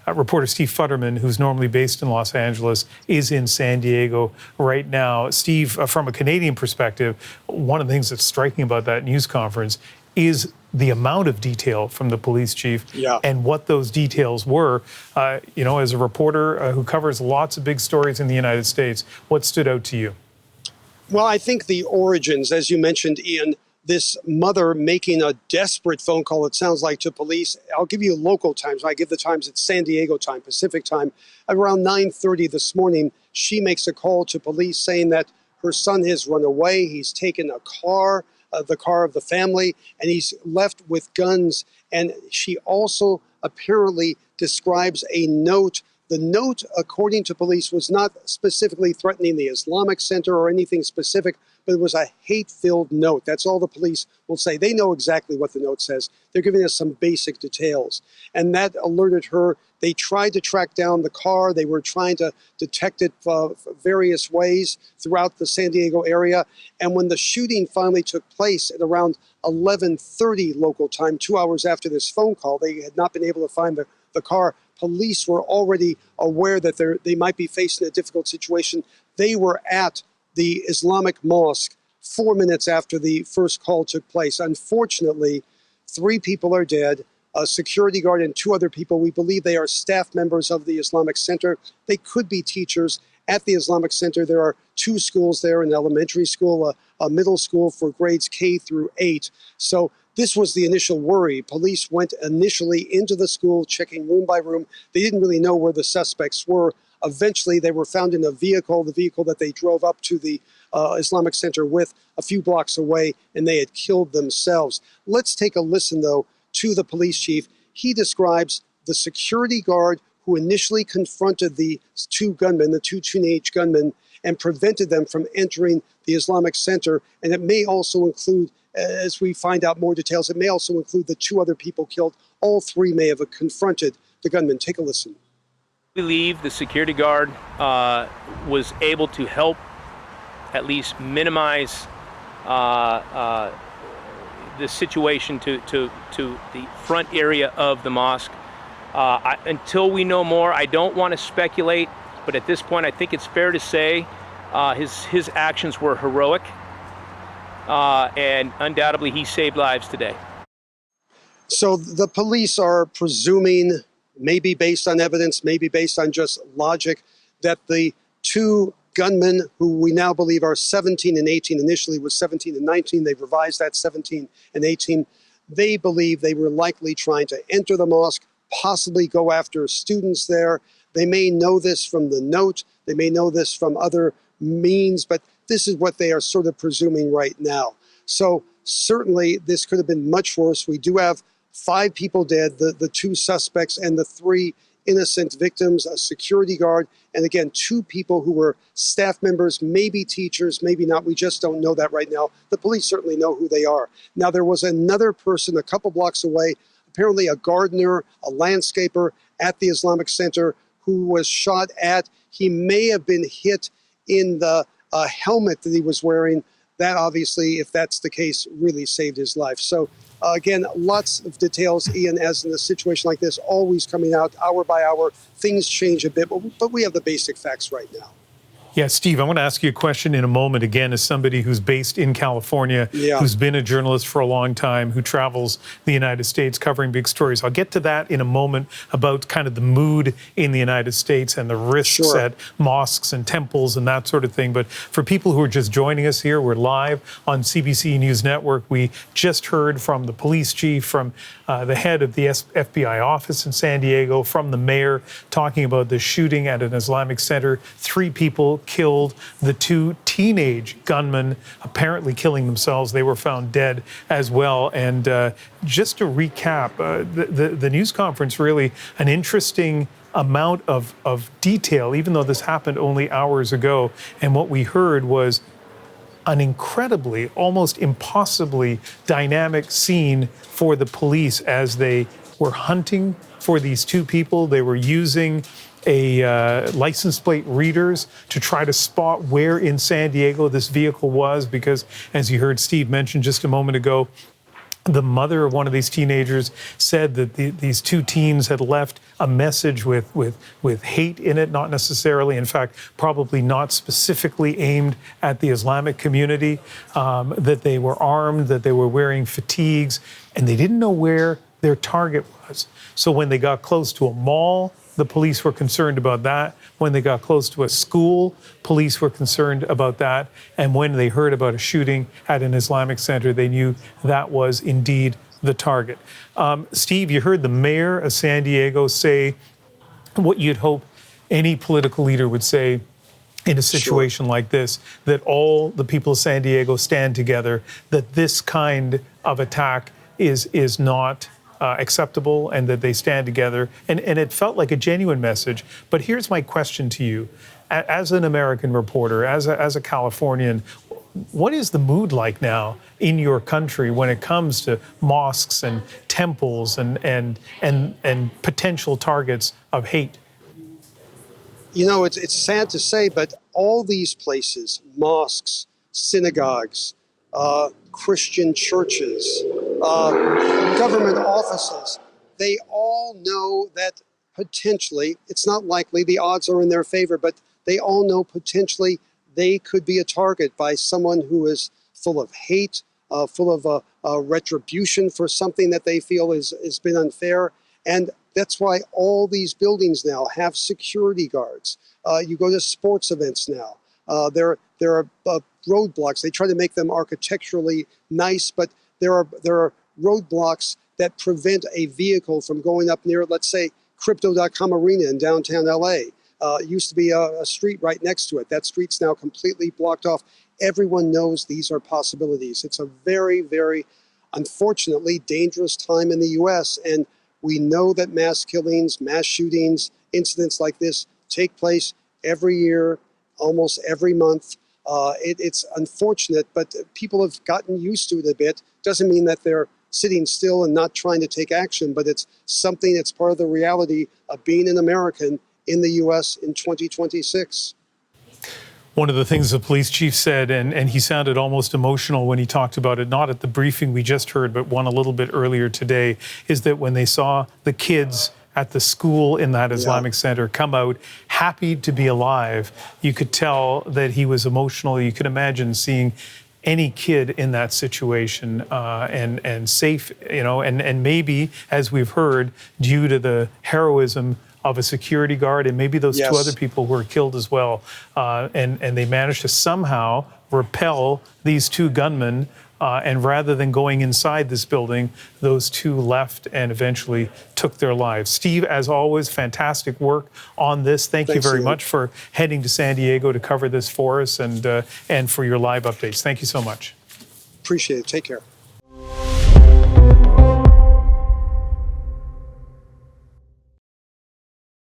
Reporter Steve Futterman, who's normally based in Los Angeles, is in San Diego right now. Steve, from a Canadian perspective, one of the things that's striking about that news conference is the amount of detail from the police chief and what those details were. As a reporter who covers lots of big stories in the United States, what stood out to you? Well, I think the origins, as you mentioned, Ian, this mother making a desperate phone call, it sounds like, to police. I'll give you local times. I give the times at San Diego time, Pacific time. Around 9:30 this morning, she makes a call to police saying that her son has run away. He's taken a car, the car of the family, and he's left with guns. And she also apparently describes a note. The note, according to police, was not specifically threatening the Islamic Center or anything specific, but it was a hate-filled note. That's all the police will say. They know exactly what the note says. They're giving us some basic details. And that alerted her. They tried to track down the car. They were trying to detect it various ways throughout the San Diego area. And when the shooting finally took place at around 11:30 local time, 2 hours after this phone call, they had not been able to find the car. Police were already aware that they might be facing a difficult situation. They were at the Islamic mosque 4 minutes after the first call took place. Unfortunately, 3 people are dead, a security guard and 2 other people. We believe they are staff members of the Islamic Center. They could be teachers. At the Islamic Center, there are 2 schools there, an elementary school, a middle school for grades K through 8. So this was the initial worry. Police went initially into the school, checking room by room. They didn't really know where the suspects were. Eventually, they were found in a vehicle, the vehicle that they drove up to the Islamic Center with a few blocks away, and they had killed themselves. Let's take a listen, though, to the police chief. He describes the security guard who initially confronted the 2 gunmen, the 2 teenage gunmen, and prevented them from entering the Islamic Center. And it may also include, as we find out more details, it may also include the 2 other people killed. All 3 may have confronted the gunmen. Take a listen. I believe the security guard was able to help at least minimize the situation to the front area of the mosque. Until we know more, I don't want to speculate, but at this point I think it's fair to say his actions were heroic, and undoubtedly he saved lives today. So the police are presuming, maybe based on evidence, maybe based on just logic, that the 2 gunmen, who we now believe are 17 and 18, initially was 17 and 19, they've revised that 17 and 18, they believe they were likely trying to enter the mosque, possibly go after students there. They may know this from the note, they may know this from other means, but this is what they are sort of presuming right now. So certainly this could have been much worse. We do have 5 people dead, the 2 suspects and the 3 innocent victims, a security guard, and again, 2 people who were staff members, maybe teachers, maybe not. We just don't know that right now. The police certainly know who they are. Now, there was another person a couple blocks away, apparently a gardener, a landscaper at the Islamic Center, who was shot at. He may have been hit in the helmet that he was wearing. That obviously, if that's the case, really saved his life. So again, lots of details, Ian, as in a situation like this, always coming out hour by hour. Things change a bit, but we have the basic facts right now. Yeah, Steve, I want to ask you a question in a moment, again, as somebody who's based in California, who's been a journalist for a long time, who travels the United States covering big stories. I'll get to that in a moment about kind of the mood in the United States and the risks at mosques and temples and that sort of thing. But for people who are just joining us here, we're live on CBC News Network. We just heard from the police chief, from the head of the FBI office in San Diego, from the mayor, talking about the shooting at an Islamic center. 3 people killed, the 2 teenage gunmen apparently killing themselves. They were found dead as well. And just to recap, the news conference, really an interesting amount of detail, even though this happened only hours ago. And what we heard was an incredibly, almost impossibly dynamic scene for the police as they were hunting for these 2 people. They were using license plate readers to try to spot where in San Diego this vehicle was, because as you heard Steve mention just a moment ago, The mother of one of these teenagers said that these two teens had left a message with hate in it, not necessarily, in fact, probably not specifically aimed at the Islamic community, that they were armed, that they were wearing fatigues, and they didn't know where their target was. So when they got close to a mall, the police were concerned about that. When they got close to a school, police were concerned about that. And when they heard about a shooting at an Islamic center, they knew that was indeed the target. Steve, you heard the mayor of San Diego say what you'd hope any political leader would say in a situation like this, that all the people of San Diego stand together, that this kind of attack is not acceptable, and that they stand together. And it felt like a genuine message. But here's my question to you. As an American reporter, as a Californian, what is the mood like now in your country when it comes to mosques and temples and potential targets of hate? You know, it's sad to say, but all these places, mosques, synagogues, Christian churches, government offices, they all know that potentially, it's not likely, the odds are in their favor, but they all know potentially they could be a target by someone who is full of hate, full of retribution for something that they feel has been unfair. And that's why all these buildings now have security guards. You go to sports events now. There are roadblocks. They try to make them architecturally nice, but there are roadblocks that prevent a vehicle from going up near, let's say, Crypto.com Arena in downtown LA. It used to be a street right next to it. That street's now completely blocked off. Everyone knows these are possibilities. It's a very, very, unfortunately, dangerous time in the U.S., and we know that mass killings, mass shootings, incidents like this take place every year, almost every month. It's unfortunate, but people have gotten used to it a bit. Doesn't mean that they're sitting still and not trying to take action, but it's something that's part of the reality of being an American in the U.S. in 2026. One of the things the police chief said, and he sounded almost emotional when he talked about it, not at the briefing we just heard, but one a little bit earlier today, is that when they saw the kids at the school in that Islamic center come out happy to be alive, you could tell that he was emotional. You could imagine seeing any kid in that situation and safe, you know, and maybe, as we've heard, due to the heroism of a security guard and maybe those two other people who were killed as well, and they managed to somehow repel these two gunmen, and rather than going inside this building, those two left and eventually took their lives. Steve, as always, fantastic work on this. Thanks you very much for heading to San Diego to cover this for us and for your live updates. Thank you so much. Appreciate it. Take care.